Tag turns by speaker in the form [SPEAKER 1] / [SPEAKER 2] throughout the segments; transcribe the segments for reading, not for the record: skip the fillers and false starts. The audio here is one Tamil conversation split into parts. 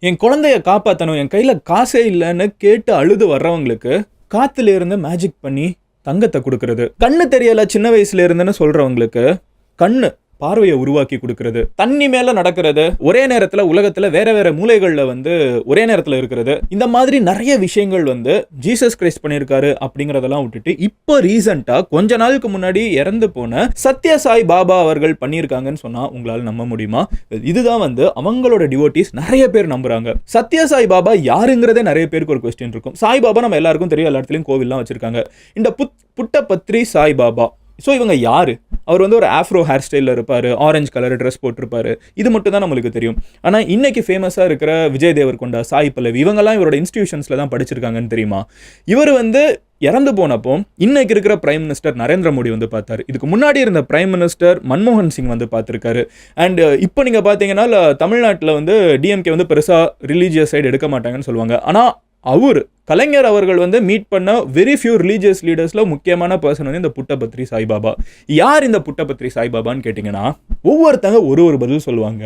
[SPEAKER 1] என் குழந்தைய காப்பாற்றணும், என் கையில் காசே இல்லைன்னு கேட்டு அழுது வர்றவங்களுக்கு காத்துல இருந்து மேஜிக் பண்ணி தங்கத்தை கொடுக்கறது, கண்ணு தெரியல சின்ன வயசுல இருந்துன்னு சொல்றவங்களுக்கு கண்ணு பார்வையை உருவாக்கி கொடுக்கிறது, தண்ணி மேல நடக்கிறது, ஒரே நேரத்துல உலகத்துல வேற வேற மூலைகள்ல ஒரே நேரத்துல இருக்கிறது, இந்த மாதிரி நிறைய விஷயங்கள் ஜீசஸ் கிரைஸ்ட் பண்ணியிருக்காரு அப்படிங்கறதெல்லாம் விட்டுட்டு இப்போ ரீசெண்டா கொஞ்ச நாளுக்கு முன்னாடி இறந்து போன சத்ய சாய் பாபா அவர்கள் பண்ணியிருக்காங்கன்னு சொன்னா உங்களால நம்ப முடியுமா? இதுதான் அவங்களோட டிவோட்டிஸ் நிறைய பேர் நம்புறாங்க. சத்ய சாய் பாபா யாருங்கிறதே நிறைய பேருக்கு ஒரு கொஸ்டின் இருக்கும். சாய் பாபா நம்ம எல்லாருக்கும் தெரியும், எல்லா இடத்துலயும் கோவில்லாம் வச்சிருக்காங்க. இந்த புட்டபத்ரி சாய் பாபா, ஸோ இவங்க யாரு? அவர் ஒரு ஆஃப்ரோ ஹேர் ஸ்டைலில் இருப்பார், ஆரஞ்சு கலர் ட்ரெஸ் போட்டிருப்பாரு, இது மட்டும் தான் நம்மளுக்கு தெரியும். ஆனால் இன்னைக்கு ஃபேமஸாக இருக்கிற விஜய் தேவர்கொண்டா, சாய் பல்லவி, இவங்கெல்லாம் இவரோட இன்ஸ்டிடியூஷன்ஸில் தான் படிச்சிருக்காங்கன்னு தெரியுமா? இவர் இறந்து போனப்போ இன்னைக்கு இருக்கிற பிரைம் மினிஸ்டர் நரேந்திர மோடி பார்த்தாரு. இதுக்கு முன்னாடி இருந்த பிரைம் மினிஸ்டர் மன்மோகன் சிங் பார்த்துருக்காரு. அண்ட் இப்போ நீங்கள் பார்த்தீங்கன்னா தமிழ்நாட்டில் டிஎம்கே பெருசாக ரிலீஜியஸ் சைடு எடுக்க மாட்டாங்கன்னு சொல்லுவாங்க. ஆனால் கலைஞர் அவர்கள் மீட் பண்ண வெரி ஃபியூ ரிலீஜியஸ் லீடர்ஸ்ல முக்கியமான பர்சன் இந்த புட்டபத்ரி சாய்பாபா. யார் இந்த புட்டபத்ரி சாய்பாபான்னு கேட்டிங்கன்னா ஒவ்வொருத்தங்க ஒரு பதில் சொல்லுவாங்க.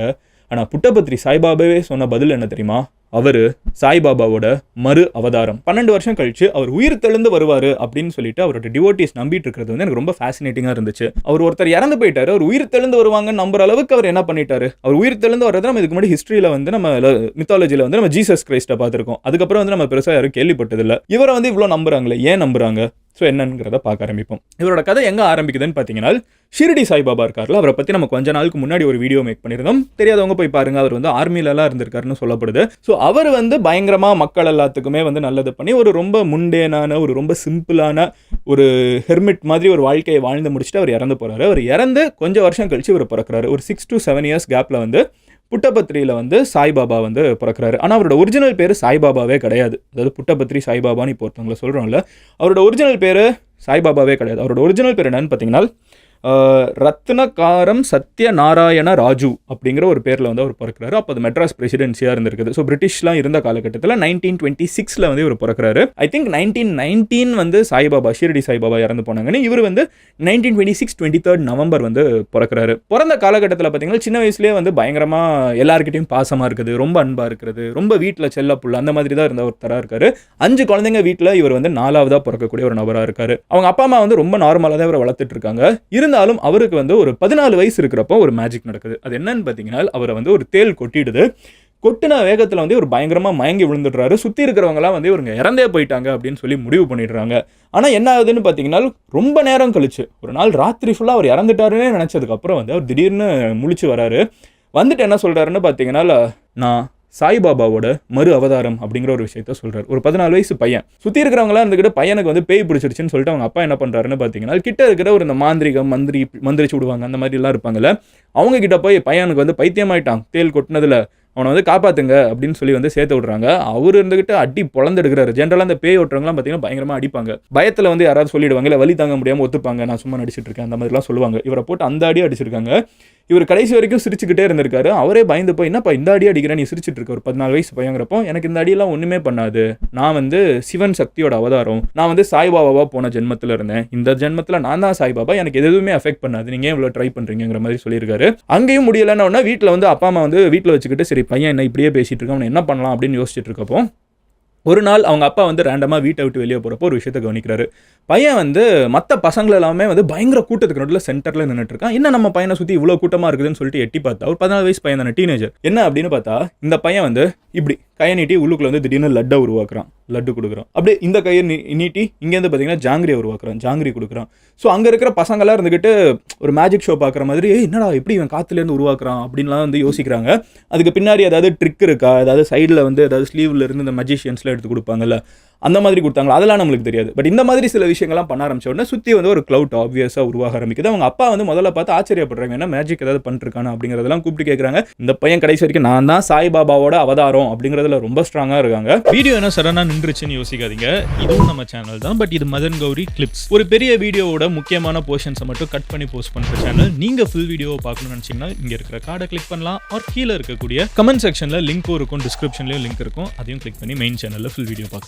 [SPEAKER 1] ஆனால் புட்டபத்ரி சாய்பாபாவே சொன்ன பதில் என்ன தெரியுமா? அவர் சாய்பாபாவோட மறு அவதாரம். 12 வருஷம் கழிச்சு அவர் உயிர் தெழுந்து வருவார் அப்படின்னு சொல்லிட்டு அவரோட டிவோட்டிஸ் நம்பிட்டு இருக்கிறது எனக்கு ரொம்ப ஃபேசினேட்டிங்காக இருந்துச்சு. அவர் ஒருத்தர் இறந்து போயிட்டாரு, அவர் உயிர் தெழுந்து வருவாங்கன்னு நம்புற அளவுக்கு அவர் என்ன பண்ணிட்டாரு? அவர் உயிர் தெழுந்து வர்றது நம்ம இதுக்கு முன்னாடி ஹிஸ்ட்ரியில் நம்ம மித்தாலஜியில் நம்ம ஜீசஸ் கிரைஸ்ட்டை பார்த்துருக்கோம். அதுக்கப்புறம் நம்ம பெருசாக யாரும் கேள்விப்பட்டதில்லை. இவரை இவ்வளோ நம்புறாங்களே, ஏன் நம்புறாங்க? ஸோ என்னங்கிறத பார்க்க ஆரம்பிப்போம். இவரோட கதை எங்கே ஆரம்பிக்குதுன்னு பார்த்தீங்கன்னா, ஷிரடி சாய்பாபா இருக்கார்ல, அவரை பற்றி நம்ம கொஞ்ச நாளுக்கு முன்னாடி ஒரு வீடியோ மேக் பண்ணியிருந்தோம். தெரியாதவங்க போய் பாருங்க. அவர் ஆர்மிலலாம் இருந்திருக்காருன்னு சொல்லப்படுது. ஸோ அவர் பயங்கரமாக மக்கள் எல்லாத்துக்குமே நல்லது பண்ணி ஒரு ரொம்ப முண்டேனான, ஒரு ரொம்ப சிம்பிளான ஒரு ஹெர்மிட் மாதிரி ஒரு வாழ்க்கையை வாழ்ந்து முடிச்சுட்டு அவர் இறந்து போகிறாரு. அவர் இறந்து கொஞ்சம் வருஷம் கழிச்சு இவர் பிறக்கிறாரு. ஒரு 6 to 7 years கேப்பில் புட்டபத்ரியில் சாய்பாபா பிறக்கிறாரு. ஆனால் அவரோட ஒரிஜினல் பேர் சாய்பாபாவே கிடையாது. அதாவது புட்டபத்ரி சாய்பாபான்னு இப்போ ஒருத்தவங்களை சொல்கிறோம்ல, அவரோட ஒரிஜினல் பேர் சாய்பாபாவே கிடையாது. அவரோட ஒரிஜினல் பேர் என்னன்னு பார்த்தீங்கன்னா ரத்னகாரம் சத்ய நாராயண ராஜு அப்படிங்கிற ஒரு பேரில் அவர் பிறக்கிறாரு. அப்போ அது மெட்ராஸ் பிரசிடென்சியாக இருந்திருக்குது. ஸோ பிரிட்டிஷ்லாம் இருந்த காலகட்டத்தில் 1926 இவர் பிறக்கிறாரு. ஐ திங்க் 1919 சாய்பாபா, ஷிரடி சாய்பாபா இறந்து போனாங்கன்னு இவர் 1926 23rd நவம்பர் பிறக்கிறாரு. பிறந்த காலகட்டத்தில் பார்த்தீங்கன்னா சின்ன வயசுலேயே பயங்கரமாக எல்லாருக்கிட்டையும் பாசமாக இருக்குது, ரொம்ப அன்பாக இருக்கிறது, ரொம்ப வீட்டில் செல்ல புள்ள அந்த மாதிரி தான் இருந்த ஒருத்தராக இருக்காரு. 5 குழந்தைங்க வீட்டில் இவர் 4ஆவதாக பிறக்கக்கூடிய ஒரு நபராக இருக்காரு. அவங்க அப்பா அம்மா ரொம்ப நார்மலாக தான் இவரை வளர்த்துட்டு இருக்காங்க. இருந்தாலும் அவருக்கு ஒரு 14 வயசு இருக்கிறப்போ ஒரு மேஜிக் நடக்குது. அது என்னன்னு பார்த்தீங்கன்னா, அவரை ஒரு தேள் கொட்டிடுது. கொட்டின வேகத்தில் ஒரு பயங்கரமாக மயங்கி விழுந்துடுறாரு. சுற்றி இருக்கிறவங்களாம் இவங்க இறந்தே போயிட்டாங்க அப்படின்னு சொல்லி முடிவு பண்ணிடுறாங்க. ஆனால் என்ன ஆகுதுன்னு பார்த்தீங்கன்னா, ரொம்ப நேரம் கழிச்சு ஒரு நாள் ராத்திரி ஃபுல்லாக அவர் இறந்துட்டாருன்னே நினச்சதுக்கப்புறம் அவர் திடீர்னு முழிச்சு வராரு. என்ன சொல்கிறாருன்னு பார்த்தீங்கன்னா, நான் சாய்பாபாவோட மறு அவதாரம் அப்படிங்கிற ஒரு விஷயத்த சொல்றாரு. ஒரு 14 வயசு பையன் சுற்றி இருக்கிறவங்களாம் இருந்துக்கிட்டு பையனுக்கு பேய் பிடிச்சிருச்சுன்னு சொல்லிட்டு அவங்க அப்பா என்ன பண்ணுறாருன்னு பார்த்தீங்கன்னா, கிட்ட இருக்கிற ஒரு இந்த மாந்திரிகம் மந்திரிச்சு விடுவாங்க அந்த மாதிரிலாம் இருப்பாங்கல்ல, அவங்க கிட்ட போய் பையனுக்கு பைத்தியமாயிட்டான் தேல் கொட்டினதுல, அவனை காப்பாற்றுங்க அப்படின்னு சொல்லி சேர்த்து விடுறாங்க. அவர் இருந்துகிட்டு அடி பொழந்தெடுக்கிறாரு. ஜென்ரலாக அந்த பேய் ஓட்டுறவங்களாம் பார்த்தீங்கன்னா பயங்கரமாக அடிப்பாங்க. பயத்தில் யாராவது சொல்லிடுவாங்க, இல்லை வலி தாங்க முடியாமல் ஒத்துப்பாங்க, நான் சும்மா நடிச்சிட்டு இருக்கேன் அந்த மாதிரிலாம் சொல்லுவாங்க. இவரை போட்டு அந்த அடி அடிச்சிருக்காங்க. இவர் கடைசி வரைக்கும் சிரிச்சுக்கிட்டே இருந்திருக்காரு. அவரே பயந்து போய், என்னப்பா இந்த அடி அடிக்கிறேன், நீ சிரிச்சிட்டு இருக்க, ஒரு 14 வயசு பையங்கிறப்போ, எனக்கு இந்த அடியெல்லாம் ஒன்றுமே பண்ணாது, நான் சிவன் சக்தியோட அவதாரம், நான் சாய்பாபாவா போன ஜென்மத்தில் இருந்தேன், இந்த ஜென்மத்தில் நான் தான் சாய்பாபா, எனக்கு எதுவுமே அஃபெக்ட் பண்ணாது, நீங்கள் இவ்வளோ ட்ரை பண்ணுறீங்கிற மாதிரி சொல்லியிருக்காரு. அங்கேயும் முடியலைன்னா வீட்டில் அப்பா அம்மா வீட்டில் வச்சுக்கிட்டு, சரி பையன் என்ன இப்படியே பேசிட்டு இருக்கான், அவனை என்ன பண்ணலாம் அப்படின்னு யோசிச்சுட்டு இருக்கப்போ, ஒரு நாள் அவங்க அப்பா ரேண்டமாக வீட்டை விட்டு வெளியே போகிறப்போ ஒரு விஷயத்தை கவனிக்கிறாரு. பையன் மற்ற பசங்கள் எல்லாமே பயங்கர கூட்டத்துக்கு நடுவில் சென்டரில் நின்றுட்டு இருக்கான். என்ன நம்ம பையனை சுற்றி இவ்வளோ கூட்டமாக இருக்குதுன்னு சொல்லிட்டு எட்டி பார்த்தா ஒரு 14 வயசு பையன் தானே, டீனேஜர். என்ன அப்படின்னு பார்த்தா இந்த பையன் இப்படி கையை நீட்டி உள்ளுக்குள்ள திடீர்னு லட்டை உருவாக்குறான், லட்டு கொடுக்குறான். அப்படியே இந்த கையை நீட்டி இங்கேருந்து பார்த்தீங்கன்னா ஜாங்கிரியை உருவாக்குறான், ஜாங்கிரி கொடுக்குறான். ஸோ அங்கே இருக்கிற பசங்களாம் இருந்துக்கிட்டு ஒரு மேஜிக் ஷோ பார்க்குற மாதிரி, என்னடா எப்படி இவன் காற்றுலேருந்து உருவாக்குறான் அப்படின்லாம் யோசிக்கிறாங்க. அதுக்கு பின்னாடி ஏதாவது ட்ரிக் இருக்கா, ஏதாவது சைடில் ஏதாவது ஸ்லீவில் இருந்து இந்த மஜிஷியன்ஸ்லாம் எடுத்து கொடுப்பாங்கல்ல, அந்த மாதிரி கொடுத்தாங்களா, அதெல்லாம் நம்மளுக்கு தெரியாது. பட் இந்த மாதிரி சில விஷயங்கள்லாம் பண்ண ஆரம்பிச்ச உடனே சுற்றி ஒரு க்ளவுட் ஆப்வியஸாக உருவாக ஆரம்பிக்குது. அவங்க அப்பா முதல்ல பார்த்து ஆச்சரியப்படுறாங்க, என்ன மேஜிக் ஏதாவது பண்ணிருக்கானா அப்படிங்கிறதெல்லாம் கூப்பிட்டு கேட்குறாங்க. இந்த பையன் கடைசி வரைக்கும் நான் தான் சாய்பாபாவோட அவதாரம் அப்படிங்கிறதுல ரொம்ப ஸ்ட்ராங்காக இருக்காங்க. வீடியோ என்ன சடனாக நின்றுச்சுன்னு யோசிக்காதீங்க, இதுவும் நம்ம சேனல் தான். பட் இது மதன் கௌரி கிளிப்ஸ், ஒரு பெரிய வீடியோவோட முக்கியமான போர்ஷன்ஸை மட்டும் கட் பண்ணி போஸ்ட் பண்ணுற சேனல். நீங்கள் ஃபுல் வீடியோவை பார்க்கணும்னு நினச்சிங்கன்னா இங்கே இருக்கிற கார்டை கிளிக் பண்ணலாம். ஒரு கீழே இருக்கக்கூடிய கமெண்ட் செக்ஷனில் லிங்க்கும் இருக்கும், டிஸ்கிரிப்ஷன்லேயும் லிங்க் இருக்கும், அதையும் கிளிக் பண்ணி மெயின் சேனலில் ஃபுல் வீடியோ பார்க்கலாம்.